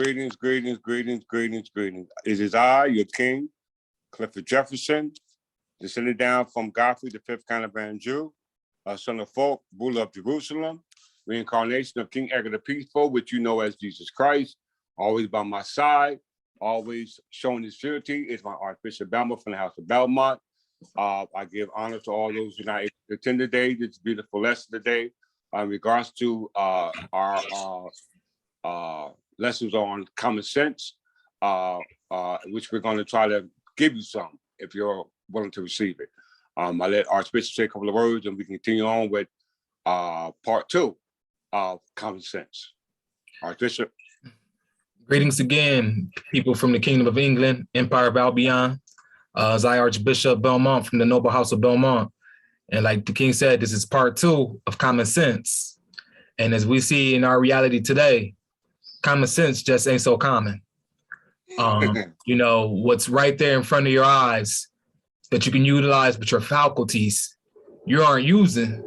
Greetings, greetings, greetings, greetings, greetings. It is I, your king, Clifford Jefferson, descended down from Godfrey, the fifth caravan Jew, son of folk, ruler of Jerusalem, reincarnation of King Edgar the Peaceful, which you know as Jesus Christ, always by my side, always showing his purity, is my Archbishop Belmont from the House of Belmont. I give honor to all those who are not able to attend today, this beautiful lesson today, in regards to our lessons on common sense, which we're going to try to give you some if you're willing to receive it. I let Archbishop say a couple of words and we can continue on with part 2 of common sense. Archbishop. Greetings again, people from the Kingdom of England, Empire of Albion. As I, Archbishop Belmont from the Noble House of Belmont. And like the King said, this is part 2 of common sense. And as we see in our reality today, common sense just ain't so common. You know, what's right there in front of your eyes that you can utilize with your faculties, you aren't using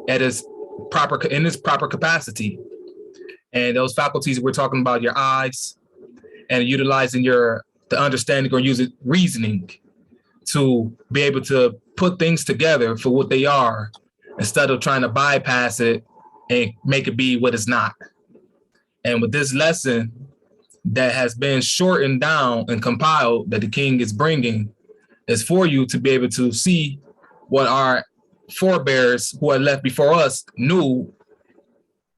at its proper capacity. And those faculties, we're talking about your eyes and utilizing the understanding or using reasoning to be able to put things together for what they are instead of trying to bypass it and make it be what it's not. And with this lesson that has been shortened down and compiled that the King is bringing is for you to be able to see what our forebears who had left before us knew,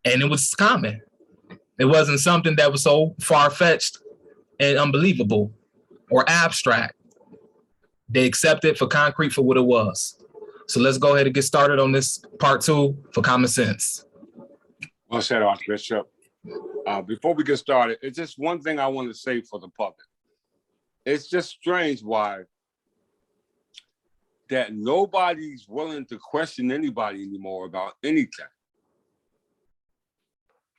and it was common. It wasn't something that was so far-fetched and unbelievable or abstract. They accepted it for concrete for what it was. So let's go ahead and get started on this part 2 for common sense. Well said, Archbishop. Before we get started, it's just one thing I want to say for the public. It's just strange why that nobody's willing to question anybody anymore about anything.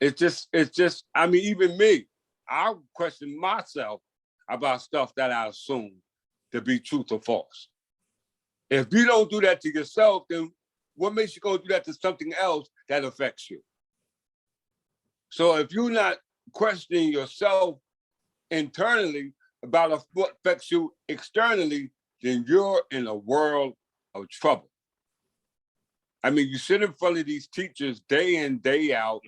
It's just, I mean, even me, I question myself about stuff that I assume to be truth or false. If you don't do that to yourself, then what makes you go do that to something else that affects you? So if you're not questioning yourself internally about what affects you externally, then you're in a world of trouble. I mean, you sit in front of these teachers day in, day out,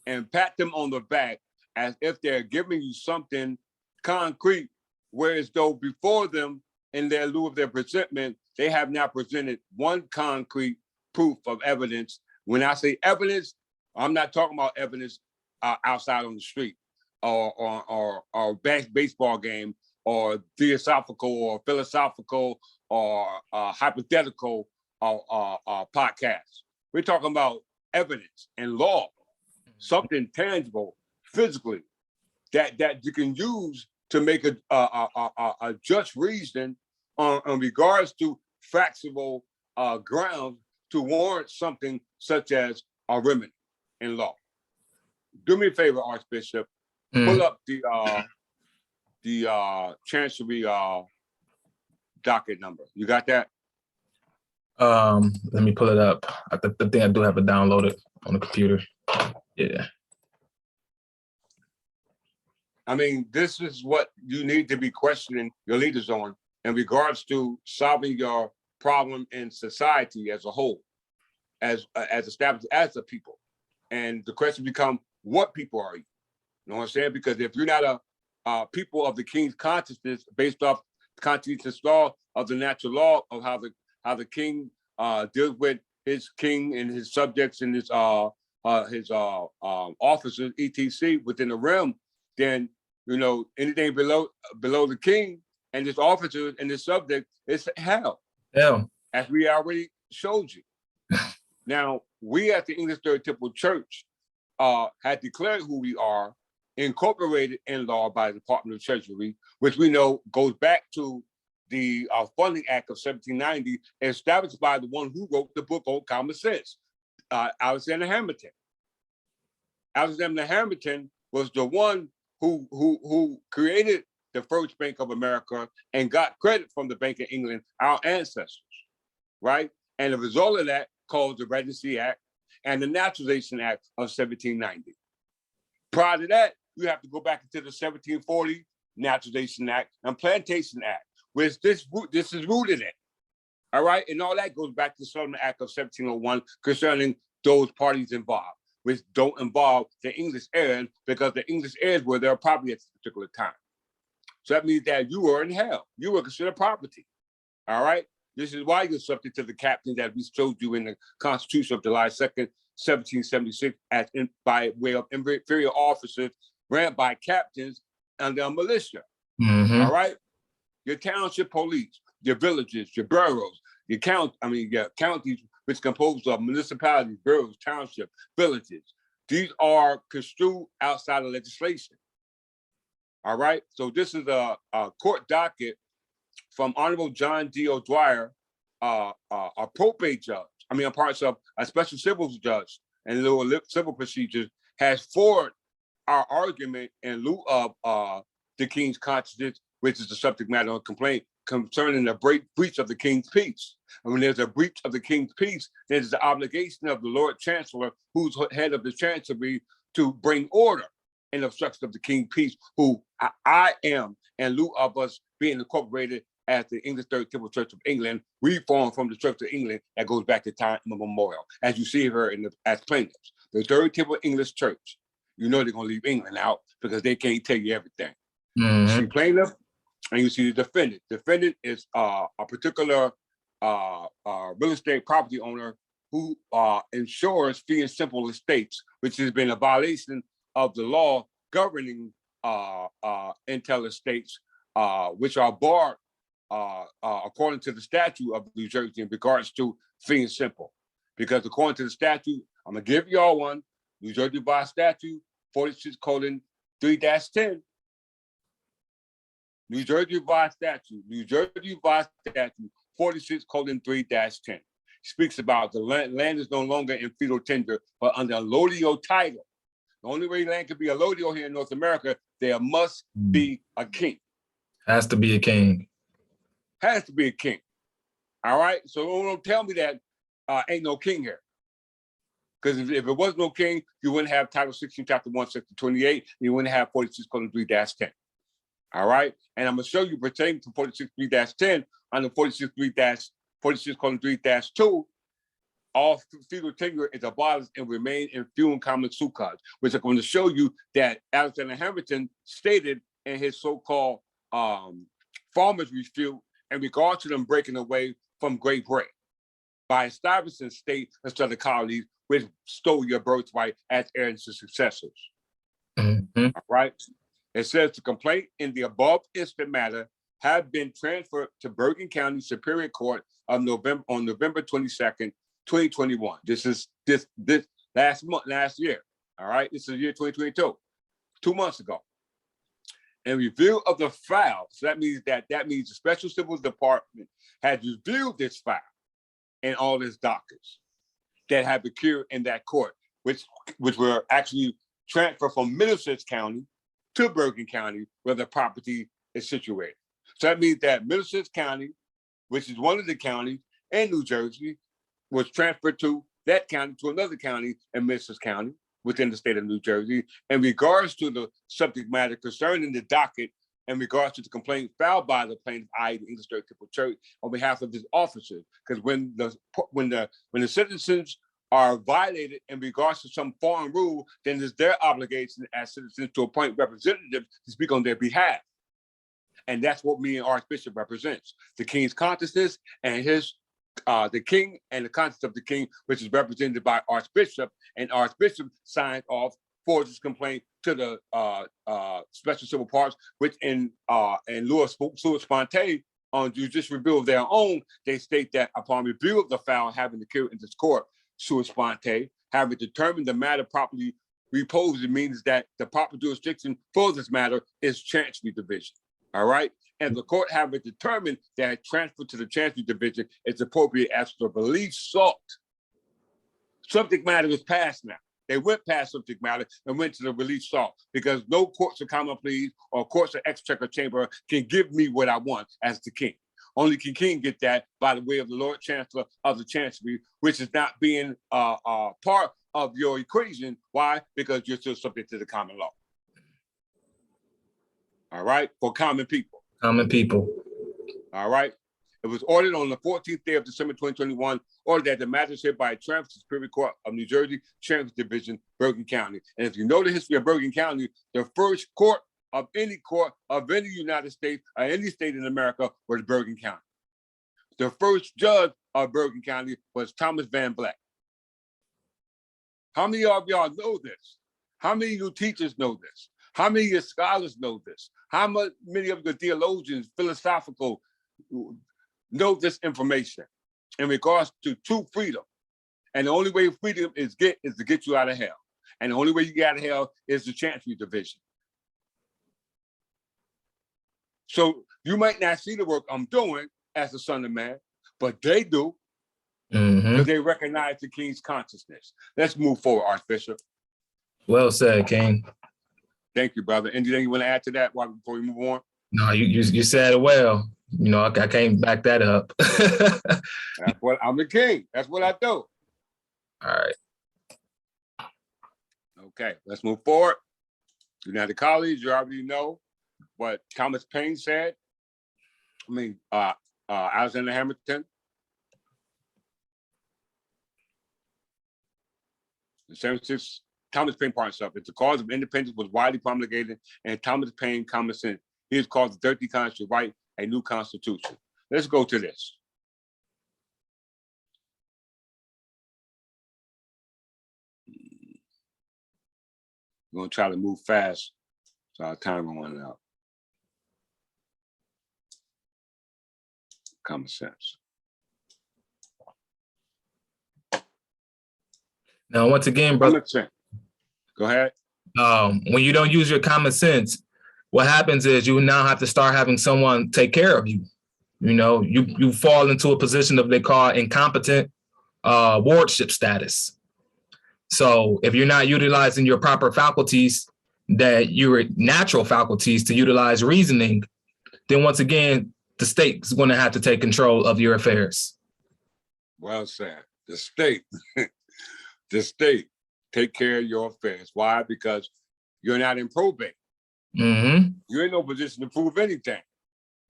and pat them on the back as if they're giving you something concrete, whereas though before them, in their lieu of their presentment, they have now presented one concrete proof of evidence. When I say evidence, I'm not talking about evidence outside on the street or baseball game or theosophical or philosophical or hypothetical podcast. We're talking about evidence and law, something tangible, physically, that you can use to make a just reason on regards to factual grounds to warrant something such as a remedy in law. Do me a favor, Archbishop, pull up the Chancery docket number. You got that? Let me pull it up. I think I do have it downloaded on the computer. Yeah. I mean, this is what you need to be questioning your leaders on in regards to solving your problem in society as a whole, as established as a people. And the question becomes, what people are you? You know what I'm saying? Because if you're not a people of the King's consciousness based off the conscientious law of the natural law of how the King deals with his king and his subjects and his officers, etc. within the realm, then you know anything below the King and his officers and his subjects is hell. Yeah. As we already showed you. Now, we at the English Third Temple Church had declared who we are, incorporated in law by the Department of Treasury, which we know goes back to the Funding Act of 1790, established by the one who wrote the book on common sense, Alexander Hamilton. Alexander Hamilton was the one who created the first Bank of America and got credit from the Bank of England, our ancestors, right? And the result of that called the Regency Act and the Naturalization Act of 1790. Prior to that, you have to go back into the 1740 Naturalization Act and Plantation Act, which this is rooted in. All right, and all that goes back to the Settlement Act of 1701 concerning those parties involved, which don't involve the English heirs because the English heirs were their property at this particular time. So that means that you were in hell. You were considered property. All right. This is why you're subject to the captain that we showed you in the Constitution of July 2nd, 1776, by way of inferior officers ran by captains and their militia. All right. Your township police, your villages, your boroughs, your counties, which compose of municipalities, boroughs, townships, villages. These are construed outside of legislation. All right. So this is a court docket from Honorable John D. O'Dwyer, a probate judge. Parts of a special civil judge and little civil procedures, has forwarded our argument in lieu of the King's conscience, which is the subject matter of complaint concerning the breach of the King's peace. And when there's a breach of the King's peace, there's the obligation of the Lord Chancellor, who's head of the Chancery, to bring order in obstruction of the King's peace, who I am, in lieu of us being incorporated as the English Third Temple Church of England, we formed from the Church of England that goes back to time immemorial, as you see here as plaintiffs. The Third Temple English Church, you know they're going to leave England out because they can't tell you everything. You see plaintiff, and you see the defendant. Defendant is a particular real estate property owner who insures fee and simple estates, which has been a violation of the law governing intel estates, which are barred according to the statute of New Jersey in regards to fee and simple. Because according to the statute, I'm gonna give y'all one, New Jersey Revised Statute 46:3-10. New Jersey Revised Statute 46:3-10 speaks about the land is no longer in feudal tenure, but under a lodio title. The only way land can be a lodio here in North America, there must be a king. Has to be a king. Has to be a king. All right. So don't tell me that ain't no king here. Because if it was no king, you wouldn't have Title 16, Chapter 1, Section 28. You wouldn't have 46:3-10. All right. And I'm going to show you pertaining to 46:3-10 under 46:3-2. All feudal tenure is abolished and remain in few and common sukas, which are going to show you that Alexander Hamilton stated in his so-called farmers' refute in regard to them breaking away from Great Britain by establishing state instead of colonies, which stole your birthright as heirs to successors. All right. It says the complaint in the above instant matter have been transferred to Bergen County Superior Court on November 22nd, 2021. This is this last year. All right. This is the year 2022, 2 months ago. And review of the file. So that means the Special Civil Department has reviewed this file and all its dockets that have occurred in that court, which were actually transferred from Middlesex County to Bergen County, where the property is situated. So that means that Middlesex County, which is one of the counties in New Jersey, was transferred to that county to another county in Middlesex County within the state of New Jersey. In regards to the subject matter concerning the docket, in regards to the complaint filed by the plaintiff, i.e. the English Temple Church, on behalf of his officers, because when the citizens are violated in regards to some foreign rule, then it's their obligation as citizens to appoint representatives to speak on their behalf. And that's what me and Archbishop represents: the King's consciousness and the King and the conscience of the King, which is represented by Archbishop, and Archbishop signed off for this complaint to the Special Civil Parts, which in lieu of sua sponte on judicial review of their own, they state that upon review of the file having occurred in this court, sua sponte, having determined the matter properly reposed, it means that the proper jurisdiction for this matter is Chancery Division. All right. And the court having determined that transfer to the Chancery Division is appropriate as the relief sought. Subject matter is passed now. They went past subject matter and went to the relief sought, because no courts of common pleas or courts of exchequer chamber can give me what I want as the king. Only king get that by the way of the Lord Chancellor of the Chancery, which is not being part of your equation. Why? Because you're still subject to the common law. All right, for common people. Common people. All right. It was ordered on the 14th day of December 2021, ordered that the magistrate by a transfer to Superior Court of New Jersey, Transfer Division, Bergen County. And if you know the history of Bergen County, the first court of any United States or any state in America was Bergen County. The first judge of Bergen County was Thomas Van Black. How many of y'all know this? How many of you teachers know this? How many of your scholars know this? How many of the theologians, philosophical, know this information in regards to true freedom? And the only way freedom is to get you out of hell. And the only way you get out of hell is the Chancery Division. So you might not see the work I'm doing as the Son of Man, but they do, because they recognize the King's consciousness. Let's move forward, Archbishop. Well said, King. Thank you, brother. Anything you want to add to that before we move on? No, you said it well. You know, I can't back that up. That's what I'm the king. That's what I do. All right. Okay, let's move forward. United College, you already know what Thomas Paine said. Alexander Hamilton. The 76, Thomas Paine part himself. It's the cause of independence was widely promulgated, and Thomas Paine common sense. He is called the 13th Constitution to write a new constitution. Let's go to this. We're gonna try to move fast, so our time will run out. Common sense. Now, once again, brother, go ahead. When you don't use your common sense, what happens is you now have to start having someone take care of you. You know, you fall into a position of they call incompetent wardship status. So if you're not utilizing your proper faculties, that your natural faculties to utilize reasoning, then once again, the state is going to have to take control of your affairs. Well said. The state, the state take care of your affairs. Why? Because you're not in probate. You're in no position to prove anything.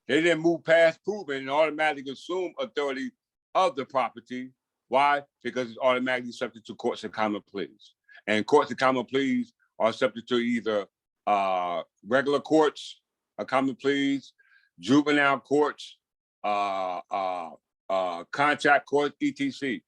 They didn't move past proving and automatically assume authority of the property. Why? Because it's automatically subject to courts of common pleas. And courts of common pleas are subject to either regular courts of common pleas, juvenile courts, contract courts, etc.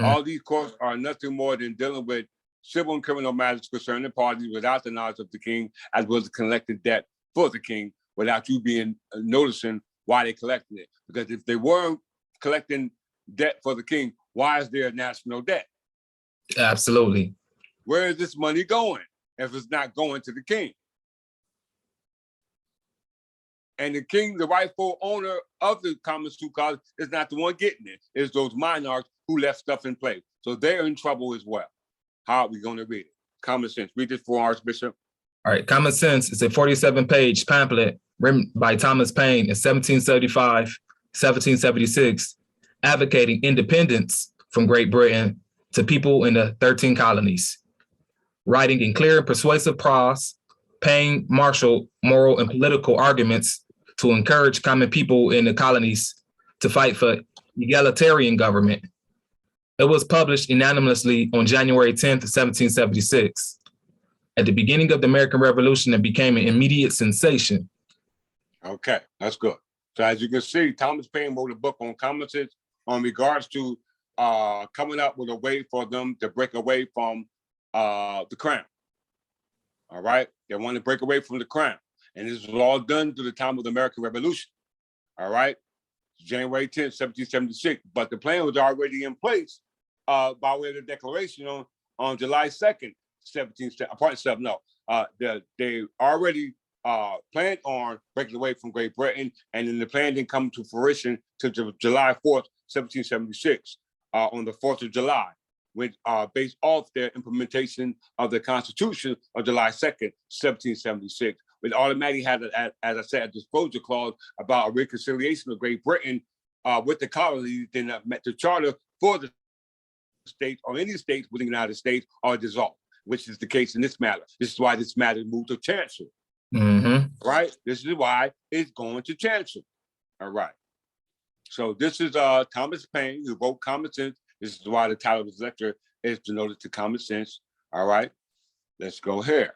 All these courts are nothing more than dealing with civil and criminal matters concerning parties without the knowledge of the king, as well as collected debt for the king without you being noticing why they collected it. Because if they weren't collecting debt for the king, why is there national debt? Absolutely. Where is this money going if it's not going to the king? And the king, the rightful owner of the common suit cause, is not the one getting it. It's those monarchs who left stuff in place. So they're in trouble as well. How are we going to read it? Common sense. Read this for Archbishop. All right. Common Sense is a 47-page pamphlet written by Thomas Paine in 1775, 1776, advocating independence from Great Britain to people in the 13 colonies. Writing in clear and persuasive prose, Paine marshaled moral and political arguments to encourage common people in the colonies to fight for egalitarian government. It was published unanimously on January 10th, 1776. At the beginning of the American Revolution, it became an immediate sensation. Okay, that's good. So as you can see, Thomas Paine wrote a book on common sense on regards to coming up with a way for them to break away from the crown. All right, they want to break away from the crown. And this was all done through the time of the American Revolution. All right, January 10th, 1776. But the plan was already in place by way of the declaration on July 2nd, 1777. No, they already planned on breaking away from Great Britain, and then the plan didn't come to fruition till July 4th, 1776, on the 4th of July, which based off their implementation of the Constitution of July 2nd, 1776, which automatically had, as I said, a disclosure clause about a reconciliation of Great Britain with the colonies, then met the charter for the states or any states within the United States are dissolved, which is the case in this matter. This is why this matter moved to Chancery. Right? This is why it's going to Chancery. All right. So this is Thomas Paine, who wrote Common Sense. This is why the title of his lecture is denoted to Common Sense. All right. Let's go here.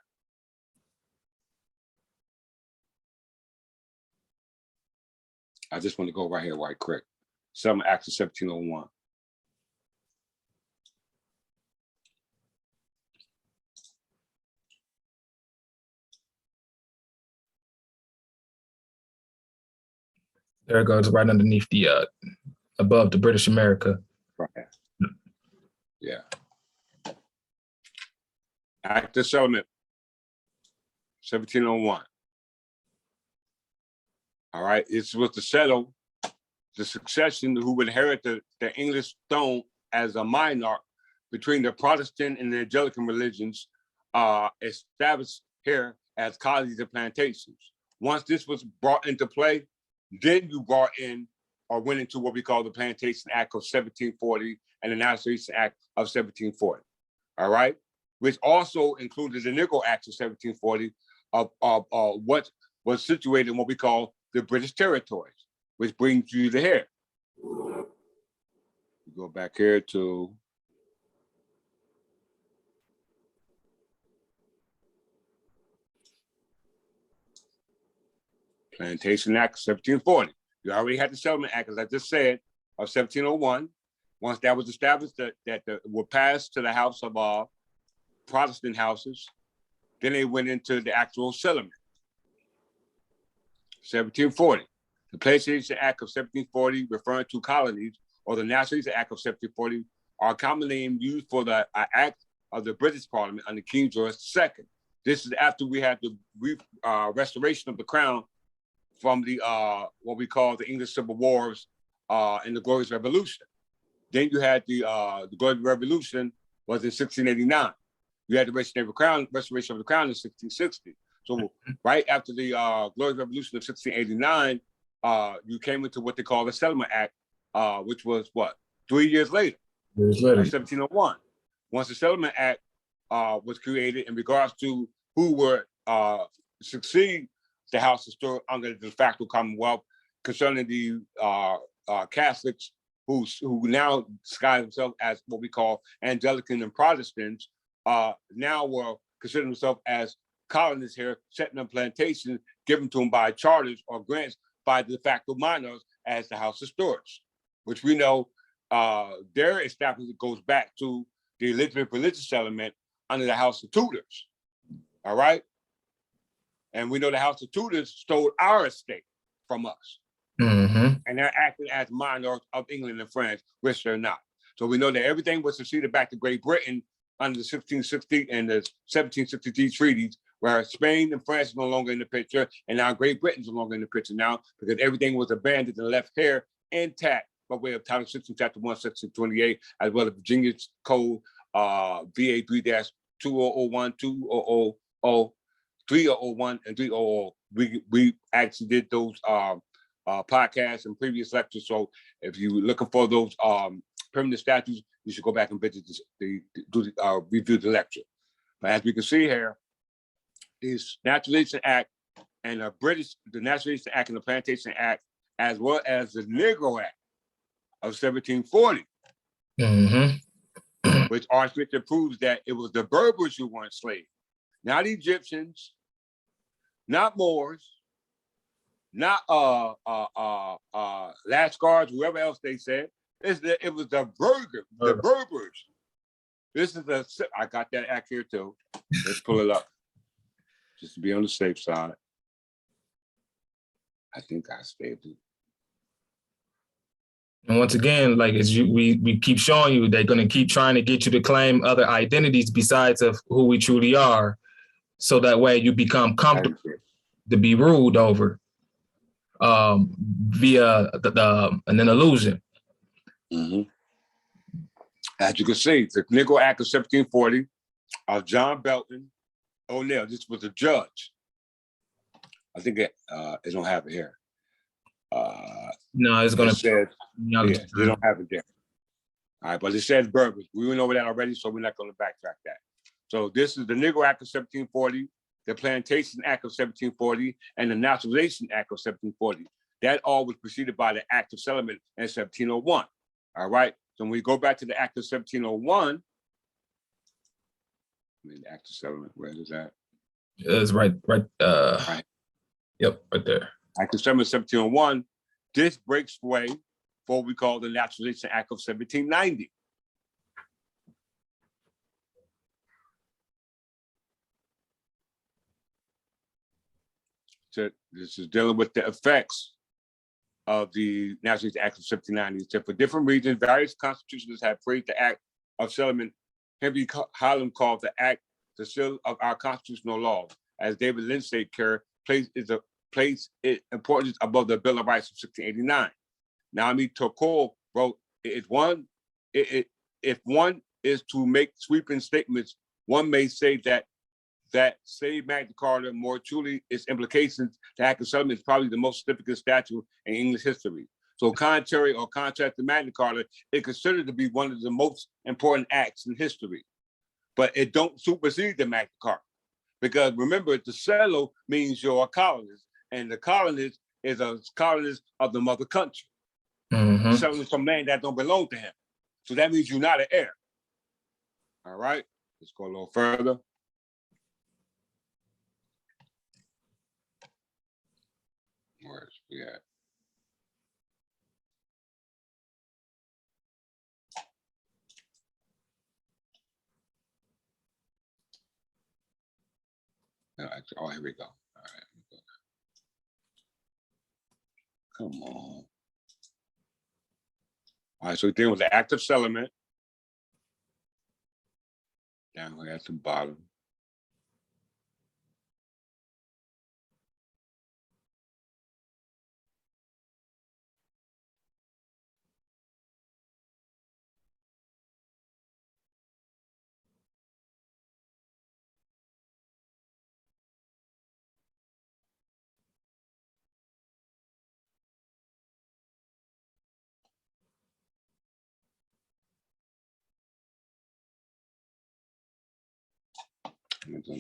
I just want to go right here, right quick. Settlement Act of 1701. There it goes, right underneath the above the British America. Right. Yeah. Act of Settlement, 1701. All right. It was to settle the succession who would inherit the English throne as a monarch between the Protestant and the Anglican religions established here as colonies and plantations. Once this was brought into play, then you brought in or went into what we call the Plantation Act of 1740 and the Nationalization Act of 1740. All right, which also included the Negro Act of 1740 of what was situated in what we call the British territories, which brings you to here. Go back here to Plantation Act 1740. You already had the Settlement Act, as I just said, of 1701. Once that was established, that were passed to the House of Protestant houses, then they went into the actual settlement. 1740. The Plantation Act of 1740, referring to colonies, or the Nationalization Act of 1740, are a common name used for the act of the British Parliament under King George II. This is after we had the restoration of the crown from the what we call the English Civil Wars and the Glorious Revolution. Then you had the Glorious Revolution was in 1689. You had the restoration of the crown in 1660. So right after the Glorious Revolution of 1689, you came into what they call the Settlement Act, which was what, 3 years later, 1701. Once the Settlement Act was created in regards to who would succeed the House of Stuart under the de facto Commonwealth, concerning the Catholics who now disguise themselves as what we call Anglican and Protestants, now were considering themselves as colonists here, setting up plantations given to them by charters or grants by the de facto monarchs as the House of Stuarts, which we know their establishment goes back to the Elizabeth religious settlement under the House of Tudors. All right. And we know the House of Tudors stole our estate from us. And they're acting as monarchs of England and France, which they're not. So we know that everything was seceded back to Great Britain under the 1660 and the 1763 treaties, where Spain and France is no longer in the picture, and now Great Britain's no longer in the picture now, because everything was abandoned and left here intact by way of Title 16, Chapter 1, Section 28, as well as Virginia's Code VA 3-2001, 3001, and 300. We actually did those podcasts and previous lectures. So if you're looking for those permanent statutes, you should go back and visit review the lecture. But as we can see here, this Naturalization Act and the Naturalization Act and the Plantation Act, as well as the Negro Act of 1740, which Archbishop proves that it was the Berbers who were enslaved, not Egyptians, not Moors, not Lascars, whoever else they said. It was the Berbers. This is I got that act here too. Let's pull it up, just to be on the safe side. I think I saved it. And once again, like we keep showing you, they're going to keep trying to get you to claim other identities besides of who we truly are, so that way you become comfortable to be ruled over via an illusion. As you can see, the Negro Act of 1740 of John Belton O'Neill. This was a judge. I think it don't have it here. No, it's going to. Yeah, they don't have it there. All right, but it says Berbers. We went over that already, so we're not going to backtrack that. So this is the Negro Act of 1740 the Plantation Act of 1740, and the Naturalization Act of 1740. That all was preceded by the Act of Settlement in 1701. All right. So when we go back to the Act of 1701, the Act of Settlement, where is that? It's right. Right. Yep, right there. Act of Settlement 1701. This breaks way for what we call the Naturalization Act of 1790. So this is dealing with the effects of the Naturalization Act of 1790. So for different reasons, various constitutions have praised the Act of Settlement. Henry Holland called the Act the seal of our constitutional laws. As David Lynch said, place its importance above the Bill of Rights of 1689. Naomi Tocqueville wrote, if one is to make sweeping statements, one may say that saved Magna Carta, more truly its implications, the Act of Settlement is probably the most significant statute in English history. So contrary or contrast to Magna Carta, it's considered to be one of the most important acts in history. But it don't supersede the Magna Carta. Because remember, the settler means you're a colonist, and the colonist is a colonist of the mother country. Mm-hmm. Settling some land that don't belong to him. So that means you're not an heir. All right, let's go a little further. Where's we at? No, actually, oh, here we go. All right. Come on. All right, so we're dealing with the Act of Settlement. Down here at the bottom.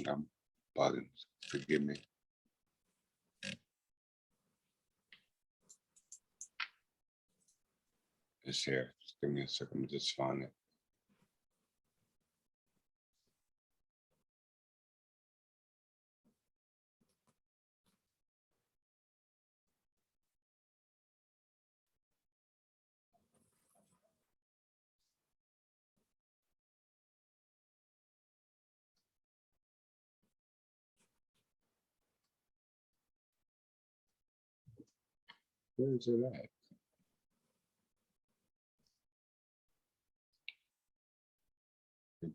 I'm bugging. Forgive me. It's here. Just give me a second. Let me just find it. Where is it at?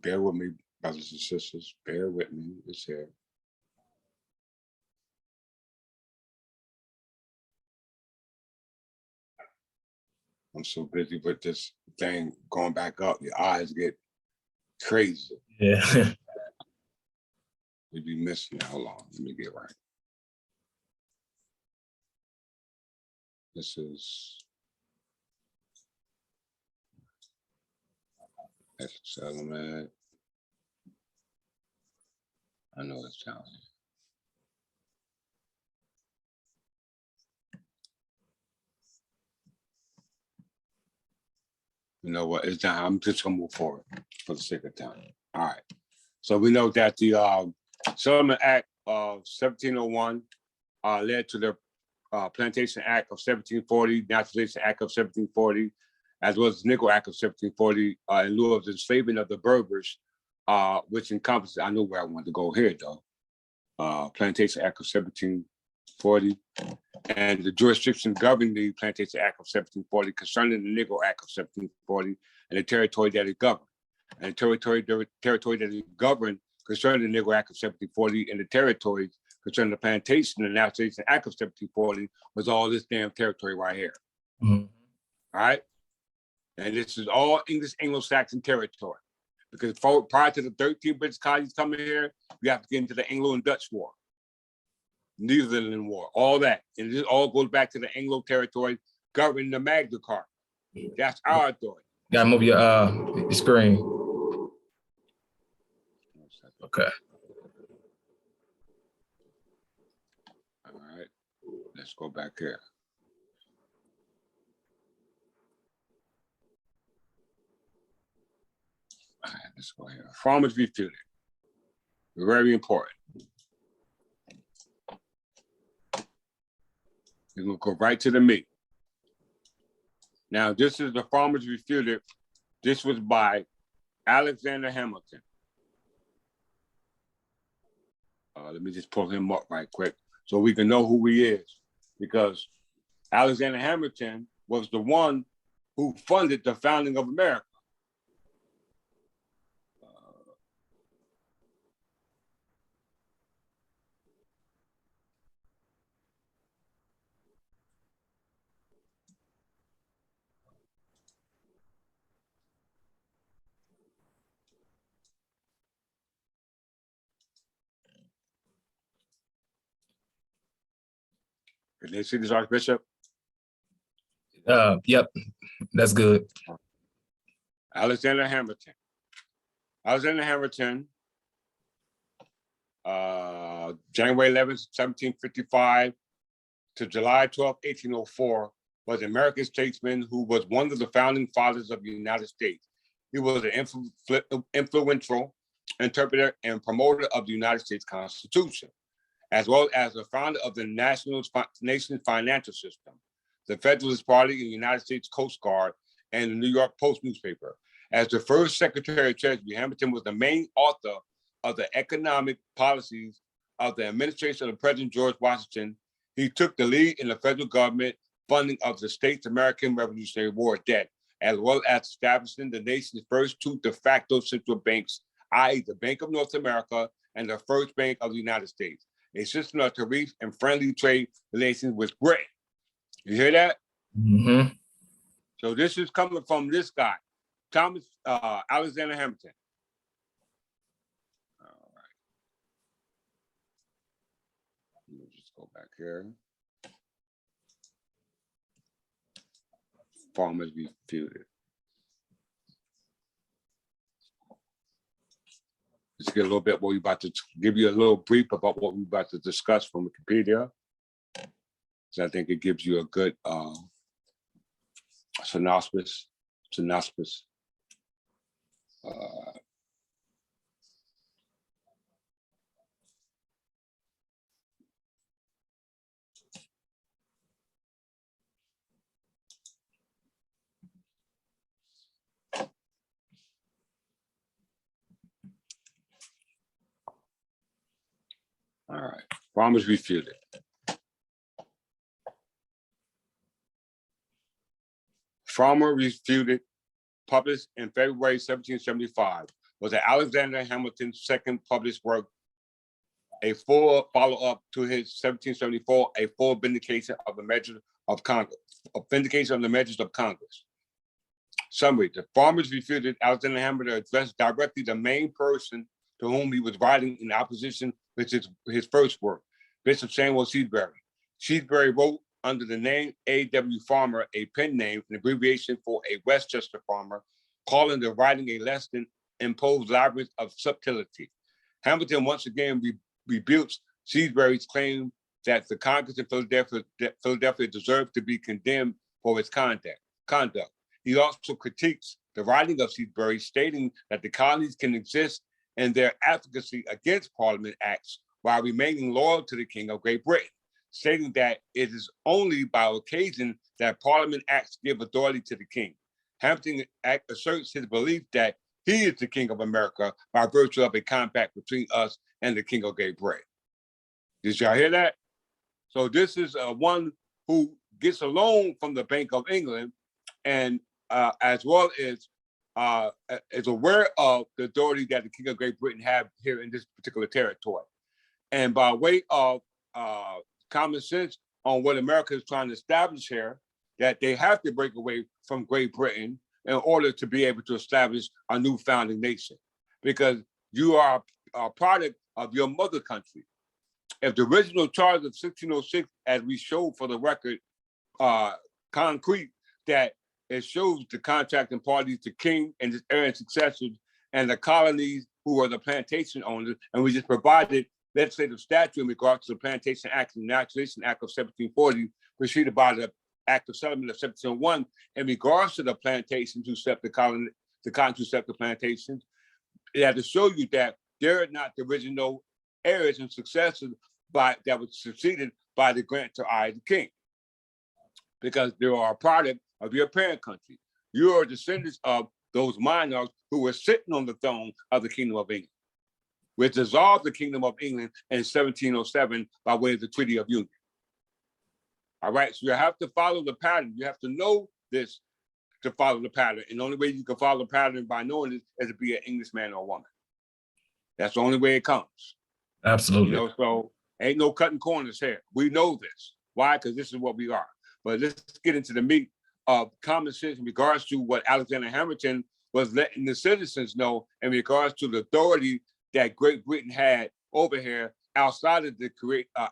Bear with me, brothers and sisters. Bear with me. It's here. I'm so busy with this thing going back up. Your eyes get crazy. Yeah. We be missing it. Hold on. Let me get right. This is Settlement. I know it's down here. You know what? It's down. I'm just gonna move forward for the sake of time. All right. So we know that the Settlement Act of 1701 led to the Plantation Act of 1740, Naturalization Act of 1740, as well as the Negro Act of 1740, in lieu of the enslavement of the Berbers, which encompasses, I know where I want to go here though, Plantation Act of 1740, and the jurisdiction governing the Plantation Act of 1740 concerning the Negro Act of 1740 and the territory that it governed. And the territory that it governed concerning the Negro Act of 1740 and the territories concerning the Plantation and Naturalization Act of 1740 was all this damn territory right here. Mm-hmm. All right. And this is all English Anglo-Saxon territory. Because prior to the 13 British colonies coming here, you have to get into the Anglo and Dutch War, Netherlands War, all that. And this all goes back to the Anglo territory governing the Magna Carta. That's our authority. Gotta move your screen. Okay. let's go back here. All right, let's go here. Farmers refuted. Very important. We're going to go right to the meat. Now, this is the Farmers Refuted. This was by Alexander Hamilton. Let me just pull him up right quick so we can know who he is, because Alexander Hamilton was the one who funded the founding of America. Can they see this, Archbishop? Yep, that's good. Alexander Hamilton. Alexander Hamilton, January 11th, 1755 to July 12th, 1804, was an American statesman who was one of the founding fathers of the United States. He was an influential interpreter and promoter of the United States Constitution, as well as the founder of the nation's financial system, the Federalist Party in the United States Coast Guard, and the New York Post newspaper. As the first Secretary of Treasury, Hamilton was the main author of the economic policies of the administration of President George Washington. He took the lead in the federal government funding of the state's American Revolutionary War debt, as well as establishing the nation's first two de facto central banks, i.e. the Bank of North America and the First Bank of the United States, a system of tariff and friendly trade relations with Britain. You hear that? Mm-hmm. So this is coming from this guy, Thomas Alexander Hamilton. All right. Let me just go back here. Farmers refuted. Let's get a little bit what we're about to give you a little brief about what we're about to discuss from Wikipedia. So I think it gives you a good synopsis. All right, Farmers refuted. Farmer refuted, published in February 1775, was Alexander Hamilton's second published work, a full follow-up to his 1774, a full vindication of the measures of Congress, Summary: the Farmers refuted. Alexander Hamilton addressed directly the main person to whom he was writing in opposition, which is his first work, Bishop Samuel Seabury. Seabury wrote under the name A.W. Farmer, a pen name, an abbreviation for a Westchester farmer, calling the writing a less than imposed labyrinth of subtlety. Hamilton once again rebukes Seabury's claim that the Congress in Philadelphia deserved to be condemned for its conduct. He also critiques the writing of Seabury, stating that the colonies can exist in their advocacy against Parliament acts while remaining loyal to the King of Great Britain, stating that it is only by occasion that Parliament acts give authority to the King. Hamilton asserts his belief that he is the King of America by virtue of a compact between us and the King of Great Britain. Did y'all hear that? So this is one who gets a loan from the Bank of England, and as well as is aware of the authority that the King of Great Britain have here in this particular territory. And by way of common sense on what America is trying to establish here, that they have to break away from Great Britain in order to be able to establish a new founding nation, because you are a product of your mother country. If the original charter of 1606, as we showed for the record, concrete, that it shows the contracting parties, the king and his heir and successors, and the colonies who are the plantation owners, and we just provided legislative statute in regards to the Plantation Act and Naturalization Act of 1740, preceded by the Act of Settlement of 1701, in regards to the plantations who set the colony, the cotton who set the plantations. It had to show you that they're not the original heirs and successors that was succeeded by the grant to I, the king, because they are a product of your parent country. You are descendants of those monarchs who were sitting on the throne of the Kingdom of England, which dissolved the Kingdom of England in 1707 by way of the Treaty of Union. All right, so you have to follow the pattern. You have to know this to follow the pattern. And the only way you can follow the pattern by knowing it is to be an Englishman or woman. That's the only way it comes. Absolutely. You know, so ain't no cutting corners here. We know this. Why? Because this is what we are. But let's get into the meat of common sense in regards to what Alexander Hamilton was letting the citizens know in regards to the authority that Great Britain had over here outside of the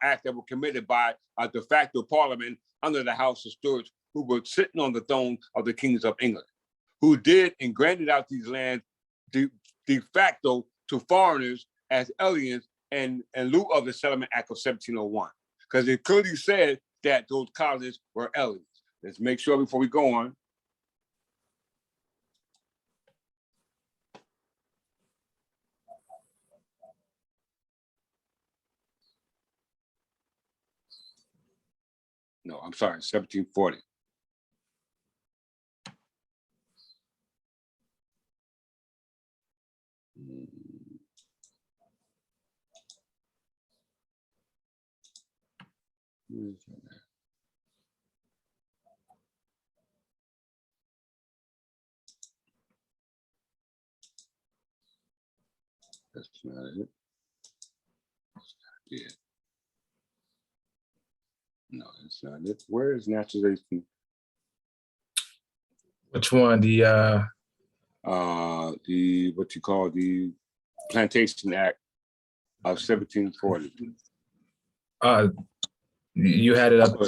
act that were committed by a de facto parliament under the House of Stewards, who were sitting on the throne of the kings of England, who did and granted out these lands de facto to foreigners as aliens in lieu of the Settlement Act of 1701, because it clearly said that those colonies were aliens. Let's make sure before we go on. No, I'm sorry, 1740. That's not it. That's not it. No, that's not it. Where is naturalization? Which one? The what you call the Plantation Act of 1740. You had it up.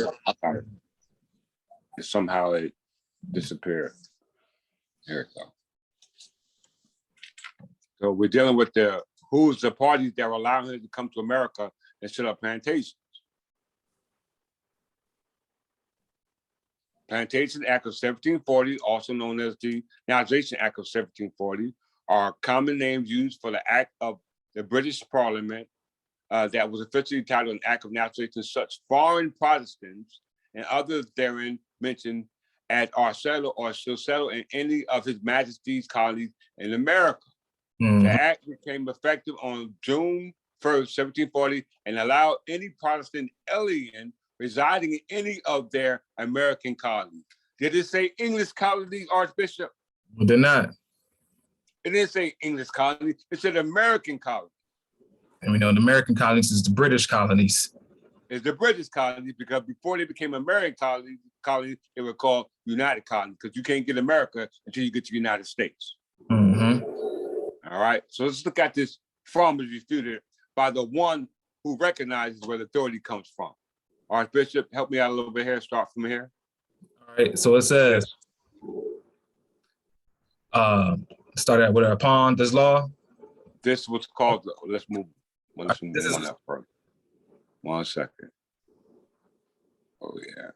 Somehow it disappeared. There it go. So we're dealing with who's the parties that are allowing him to come to America and set up plantations. Plantation Act of 1740, also known as the Naturalization Act of 1740, are common names used for the act of the British Parliament that was officially titled an Act of Naturalization. Such foreign Protestants and others therein mentioned as are settled or shall settle in any of His Majesty's colonies in America. The act became effective on June 1st, 1740, and allowed any Protestant alien residing in any of their American colonies. Did it say English colonies, Archbishop? It did not. It didn't say English colonies. It said American colonies. And we know the American colonies is the British colonies. It's the British colonies, because before they became American colonies, they were called United Colonies, because you can't get America until you get to the United States. All right, so let's look at this from is refuted by the one who recognizes where the authority comes from. Archbishop, help me out a little bit here, start from here. All right, so it says, start out with upon this law. This was called, let's move one up first. 1 second. Oh yeah.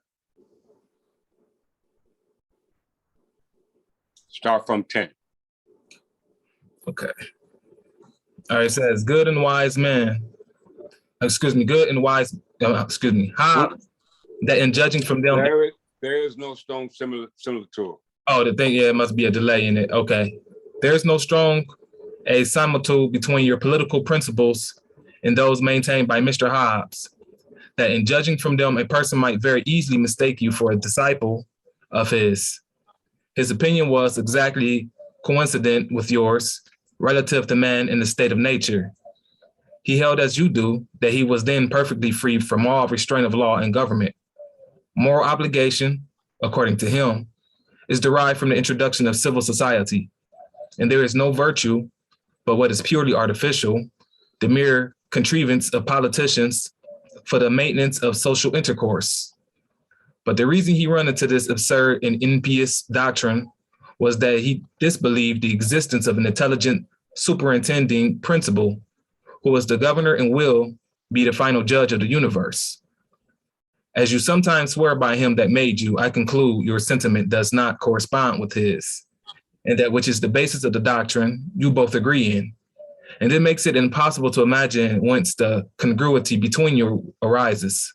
Start from 10. Okay. All right, it says, good and wise men, good and wise, that in judging from them. There is no stone similar to it. Oh, the thing, yeah, it must be a delay in it. Okay. There's no strong similitude between your political principles and those maintained by Mr. Hobbes, that in judging from them, a person might very easily mistake you for a disciple of his. His opinion was exactly coincident with yours relative to man in the state of nature. He held as you do that he was then perfectly free from all restraint of law and government. Moral obligation, according to him, is derived from the introduction of civil society, and there is no virtue but what is purely artificial, the mere contrivance of politicians for the maintenance of social intercourse. But the reason he ran into this absurd and impious doctrine was that he disbelieved the existence of an intelligent superintending principle who is the governor and will be the final judge of the universe. As you sometimes swear by him that made you, I conclude your sentiment does not correspond with his, and that which is the basis of the doctrine you both agree in. And it makes it impossible to imagine whence the congruity between you arises.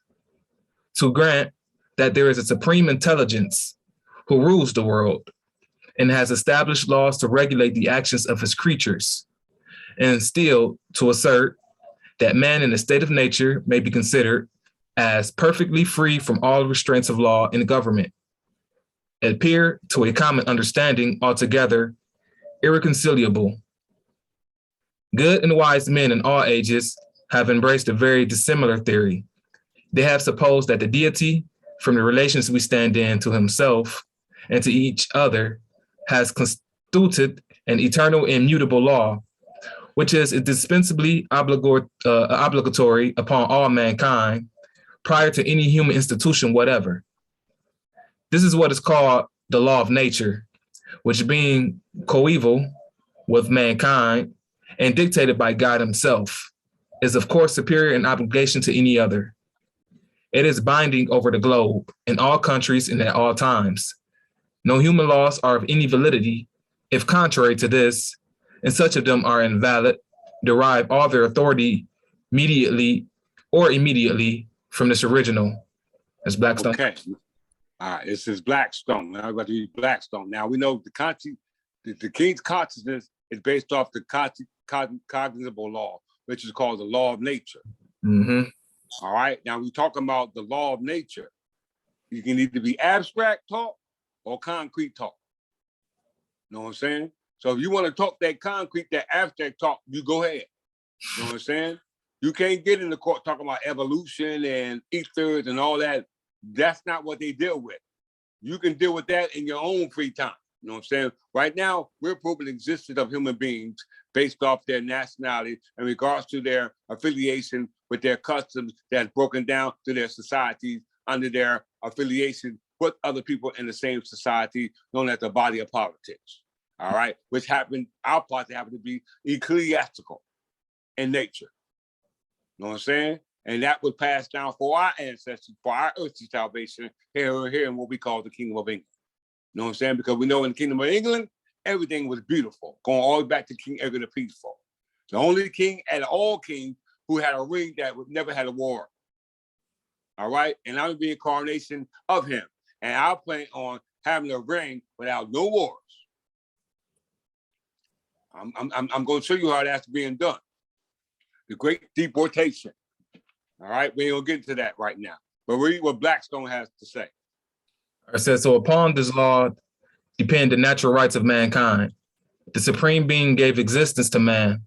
To grant that there is a supreme intelligence who rules the world and has established laws to regulate the actions of his creatures, and still to assert that man in a state of nature may be considered as perfectly free from all restraints of law and government, appear to a common understanding altogether irreconcilable. Good and wise men in all ages have embraced a very dissimilar theory. They have supposed that the deity, from the relations we stand in to himself and to each other, has constituted an eternal immutable law, which is indispensably obligatory upon all mankind prior to any human institution whatever. This is what is called the law of nature, which being coeval with mankind and dictated by God himself, is of course superior in obligation to any other. It is binding over the globe in all countries and at all times. No human laws are of any validity if contrary to this, and such of them are invalid, derive all their authority immediately from this original. That's Blackstone. Okay. All right, this is Blackstone. Now I'm going to use Blackstone. Now we know the king's consciousness is based off the cognizable law, which is called the law of nature. Mm-hmm. All right. Now we're talking about the law of nature. You can either be abstract talk or concrete talk. You know what I'm saying? So if you want to talk that concrete, that abstract talk, you go ahead. You know what I'm saying? You can't get in the court talking about evolution and ethers and all that. That's not what they deal with. You can deal with that in your own free time. You know what I'm saying? Right now, we're proving the existence of human beings based off their nationality in regards to their affiliation with their customs that's broken down to their societies under their affiliation with other people in the same society known as the body of politics. All right, which happened, our party happened to be ecclesiastical in nature. You know what I'm saying? And that was passed down for our ancestors, for our earthly salvation here in what we call the Kingdom of England. You know what I'm saying? Because we know in the Kingdom of England, everything was beautiful, going all the way back to King Edward the Peaceful. The only king and all kings who had a ring that never had a war. All right? And I'm the incarnation of him. And I plan on having a ring without no wars. I'm going to show you how that's being done. The great deportation. All right? We ain't going to get into that right now. But read what Blackstone has to say. It says, so upon this law depend the natural rights of mankind. The Supreme Being gave existence to man,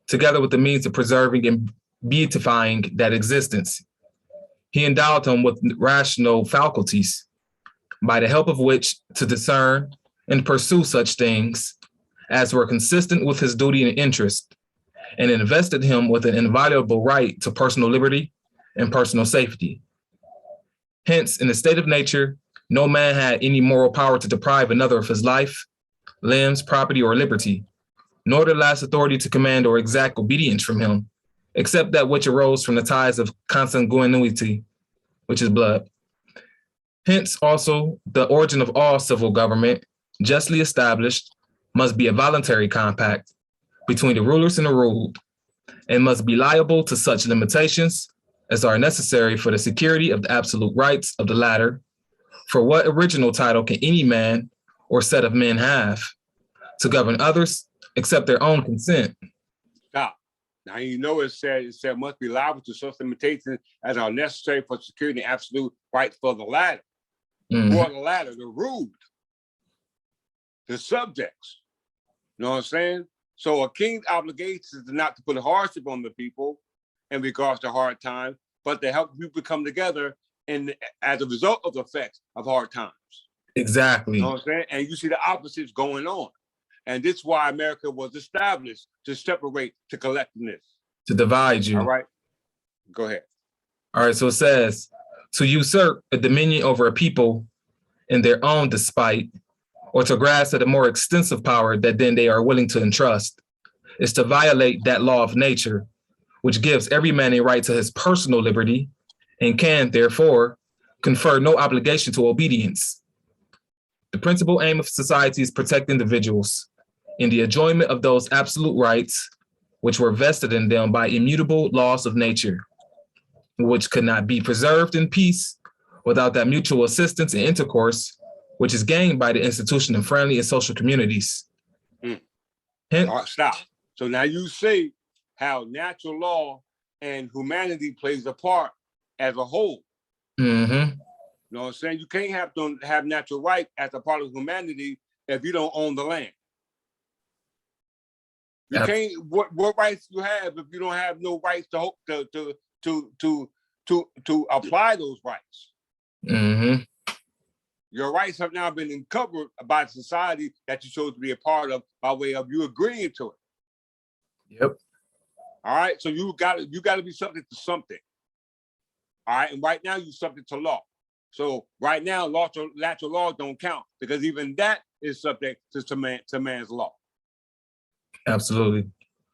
together with the means of preserving and beatifying that existence. He endowed him with rational faculties, by the help of which to discern and pursue such things as were consistent with his duty and interest, and invested him with an inviolable right to personal liberty and personal safety. Hence, in the state of nature, no man had any moral power to deprive another of his life, limbs, property, or liberty, nor the last authority to command or exact obedience from him, except that which arose from the ties of consanguinity, which is blood. Hence, also, the origin of all civil government, justly established, must be a voluntary compact between the rulers and the ruled, and must be liable to such limitations as are necessary for the security of the absolute rights of the latter. For what original title can any man or set of men have to govern others except their own consent? Stop. Now, you know it said must be liable to such limitations as are necessary for securing the absolute rights for the latter. Mm-hmm. Who are the latter? The ruled, the subjects. You know what I'm saying? So a king's obligation is not to put hardship on the people in regards to hard times, but to help people come together and as a result of the effects of hard times. Exactly. You know what I'm saying? And you see the opposites going on. And this is why America was established, to separate, to collectiveness. To divide you. All right. Go ahead. All right, so it says, to usurp a dominion over a people in their own despite, or to grasp at a more extensive power that then they are willing to entrust, is to violate that law of nature, which gives every man a right to his personal liberty and can, therefore, confer no obligation to obedience. The principal aim of society is protect individuals in the enjoyment of those absolute rights which were vested in them by immutable laws of nature, which could not be preserved in peace without that mutual assistance and intercourse, which is gained by the institution of friendly and social communities. All right, stop. So now you see how natural law and humanity plays a part as a whole. Mm-hmm. You know what I'm saying? You can't have natural right as a part of humanity if you don't own the land. You can't. What rights do you have if you don't have no rights to apply those rights? Mm-hmm. Your rights have now been uncovered by society that you chose to be a part of by way of you agreeing to it. Yep. All right. So you got to be subject to something. All right. And right now you're subject to law. So right now, natural laws don't count because even that is subject to man's law. Absolutely.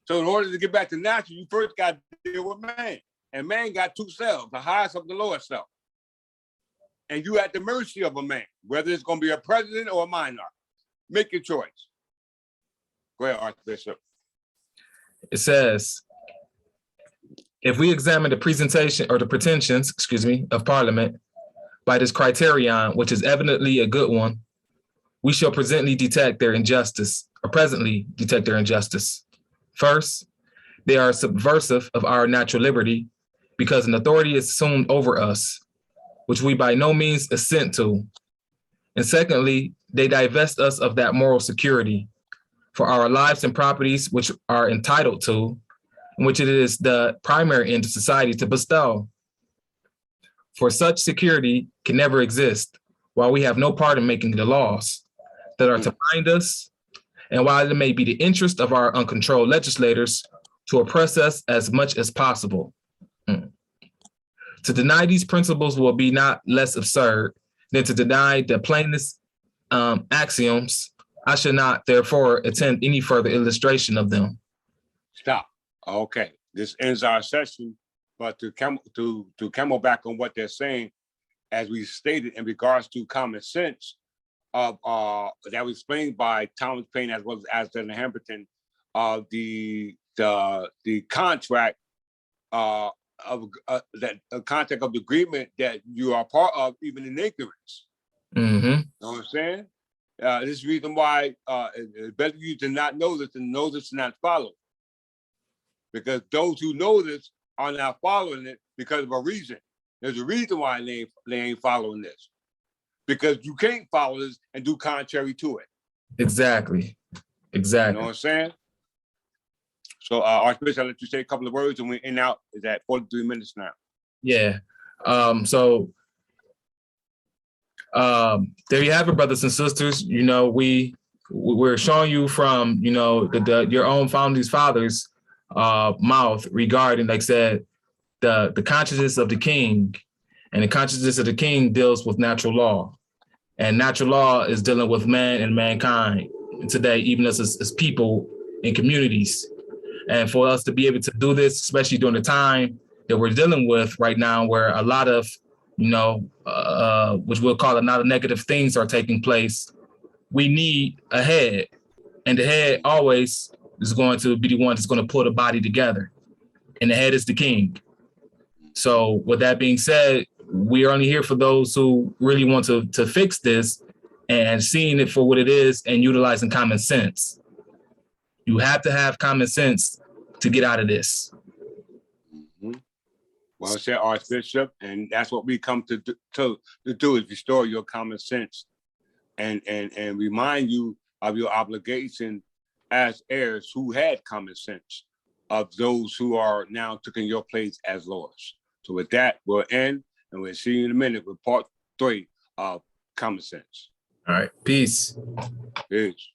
So in order to get back to natural, you first got to deal with man. And man got two selves, the highest of the lower self. And you at the mercy of a man, whether it's going to be a president or a monarch. Make your choice. Go ahead, Archbishop. It says, if we examine the pretensions, of Parliament by this criterion, which is evidently a good one, we shall presently detect their injustice. First, they are subversive of our natural liberty because an authority is assumed over us, which we by no means assent to. And secondly, they divest us of that moral security for our lives and properties which are entitled to, which it is the primary end of society to bestow. For such security can never exist while we have no part in making the laws that are to bind us, and while it may be the interest of our uncontrolled legislators to oppress us as much as possible. To deny these principles will be not less absurd than to deny the plainest axioms. I should not, therefore, attempt any further illustration of them. Stop. Okay, this ends our session. But to come back on what they're saying, as we stated in regards to common sense, that was explained by Thomas Paine as well as Alexander Hamilton, the contract contract of the agreement that you are part of, even in ignorance. Mm-hmm. You know what I'm saying? This is the reason why it's better you to not know this and know this and not follow. Because those who know this are not following it because of a reason. There's a reason why they ain't following this. Because you can't follow this and do contrary to it. Exactly. You know what I'm saying? So Archbishop, I'll let you say a couple of words and we're in out. Is at 43 minutes now. Yeah. So there you have it, brothers and sisters. You know, we're showing you from, you know, your own founding fathers' mouth regarding, like I said, the consciousness of the king, and the consciousness of the king deals with natural law, and natural law is dealing with man and mankind today, even as people in communities. And for us to be able to do this, especially during the time that we're dealing with right now, where a lot of, you know, which we'll call a lot of negative things are taking place, we need a head, and the head always is going to be the one that's going to pull the body together, and the head is the king. So with that being said, we are only here for those who really want to fix this and seeing it for what it is and utilizing common sense. You have to have common sense to get out of this. Mm-hmm. Well said, Archbishop, and that's what we come to do is restore your common sense and remind you of your obligation as heirs who had common sense of those who are now taking your place as lords. So with that, we'll end, and we'll see you in a minute with part 3 of Common Sense. All right, peace. Peace.